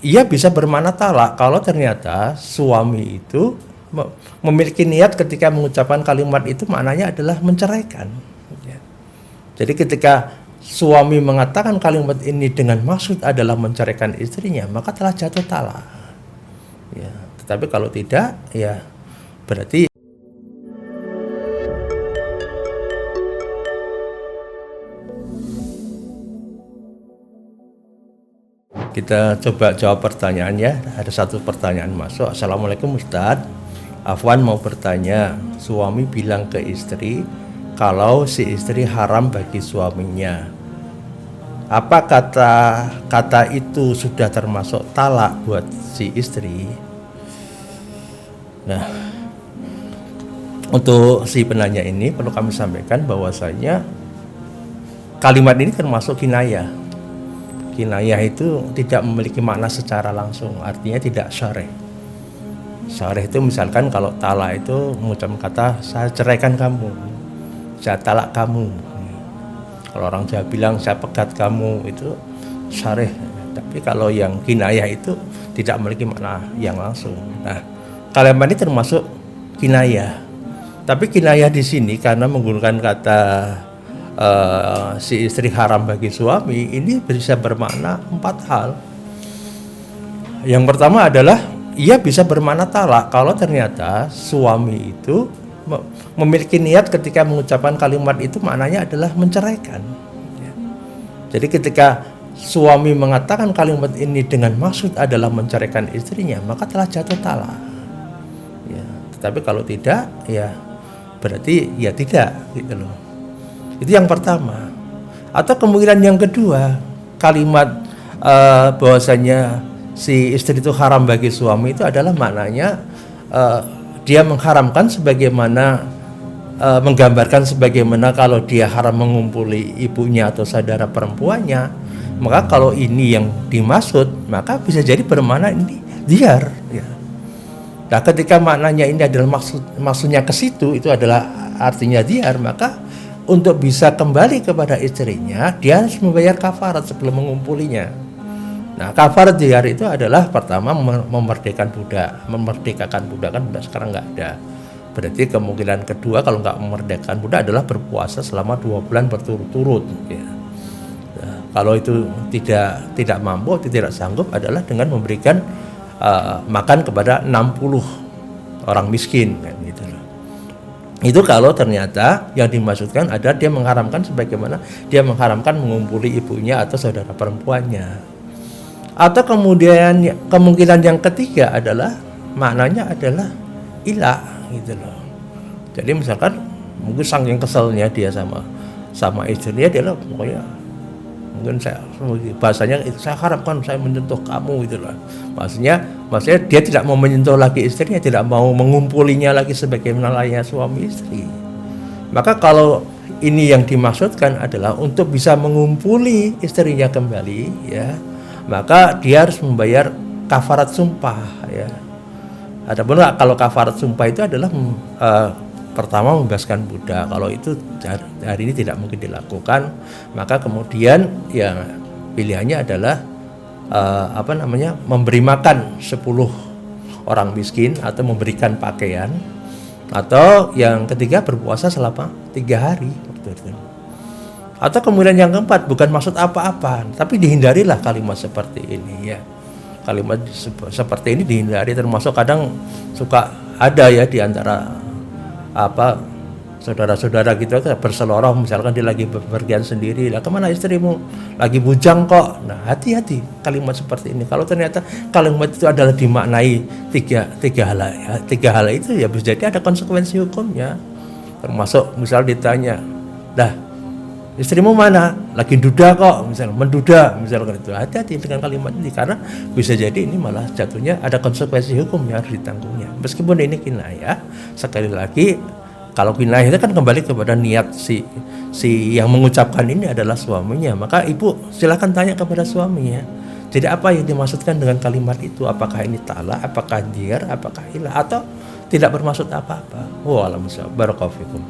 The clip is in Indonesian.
ia bisa bermakna talak kalau ternyata suami itu memiliki niat ketika mengucapkan kalimat itu maknanya adalah menceraikan. Ya. Jadi ketika suami mengatakan kalimat ini dengan maksud adalah menceraikan istrinya, maka telah jatuh talak. Ya. Tetapi kalau tidak, ya berarti kita coba jawab pertanyaannya. Ada satu pertanyaan masuk. Assalamualaikum Ustadz, Afwan mau bertanya, suami bilang ke istri kalau si istri haram bagi suaminya. Apa kata itu sudah termasuk talak buat si istri? Nah, untuk si penanya ini perlu kami sampaikan bahwasanya kalimat ini termasuk kinayah. Kinayah itu tidak memiliki makna secara langsung, artinya tidak syarih. Syarih itu misalkan kalau talak itu mengucapkan kata saya ceraikan kamu, saya talak kamu. Kalau orang Jawa bilang saya pegat kamu, itu syarih. Tapi kalau yang kinayah itu tidak memiliki makna yang langsung. Nah, kalimat ini termasuk kinayah. Tapi kinayah di sini karena menggunakan kata si istri haram bagi suami, ini bisa bermakna 4 hal. Yang pertama adalah ia bisa bermakna talak kalau ternyata suami itu memiliki niat ketika mengucapkan kalimat itu maknanya adalah menceraikan. Ya. Jadi ketika suami mengatakan kalimat ini dengan maksud adalah menceraikan istrinya, maka telah jatuh talak. Ya. Tetapi kalau tidak, ya berarti ya tidak, gitu loh. Itu yang pertama. Atau kemungkinan yang kedua, kalimat bahwasanya si istri itu haram bagi suami itu adalah maknanya dia mengharamkan sebagaimana menggambarkan sebagaimana kalau dia haram mengumpuli ibunya atau saudara perempuannya. Maka kalau ini yang dimaksud, maka bisa jadi bermakna ini dihar. Ya. Nah, ketika maknanya ini adalah maksudnya ke situ, itu adalah artinya dihar, maka untuk bisa kembali kepada istrinya, dia harus membayar kafarat sebelum mengumpulinya. Nah, kafarat dihar itu adalah pertama memerdekakan budak kan budak sekarang nggak ada. Berarti kemungkinan kedua kalau nggak memerdekakan budak adalah berpuasa selama 2 bulan berturut-turut. Ya. Nah, kalau itu tidak mampu atau tidak sanggup adalah dengan memberikan makan kepada 60 orang miskin, kan gitu loh. Itu kalau ternyata yang dimaksudkan ada dia mengharamkan sebagaimana dia mengharamkan mengumpuli ibunya atau saudara perempuannya. Atau kemudian kemungkinan yang ketiga adalah maknanya adalah ilah, gitu loh. Jadi misalkan mungkin saking keselnya dia sama istrinya, dia lah pokoknya mungkin bahasanya saya haramkan saya menyentuh kamu, gitu loh. Maksudnya dia tidak mau menyentuh lagi istrinya, tidak mau mengumpulinya lagi sebagaimana layaknya suami istri. Maka kalau ini yang dimaksudkan adalah untuk bisa mengumpuli istrinya kembali, ya, maka dia harus membayar kafarat sumpah, ya. Adapun kalau kafarat sumpah itu adalah pertama membebaskan budak. Kalau itu hari ini tidak mungkin dilakukan, maka kemudian ya pilihannya adalah memberi makan 10 orang miskin atau memberikan pakaian, atau yang ketiga berpuasa selama 3 hari. Atau kemudian yang keempat bukan maksud apa-apa, tapi dihindarilah kalimat seperti ini, ya. Kalimat seperti ini dihindari, termasuk kadang suka ada ya di antara saudara-saudara kita berseloroh, misalkan dia lagi bepergian sendiri, lah kemana istrimu, lagi bujang kok. Nah, hati-hati kalimat seperti ini. Kalau ternyata kalimat itu adalah dimaknai tiga hal itu, ya bisa jadi ada konsekuensi hukumnya. Termasuk misal ditanya, dah istrimu mana, lagi duda kok, misalnya menduda, misalkan itu. Hati-hati dengan kalimat ini karena bisa jadi ini malah jatuhnya ada konsekuensi hukum yang harus ditanggungnya. Meskipun ini kinayah, sekali lagi kalau kinayah itu kan kembali kepada niat si yang mengucapkan ini adalah suaminya, maka ibu silakan tanya kepada suaminya. Jadi apa yang dimaksudkan dengan kalimat itu? Apakah ini talak, apakah dihar, apakah ilah, atau tidak bermaksud apa-apa? Waalaikumsalam, barakallahu fikum.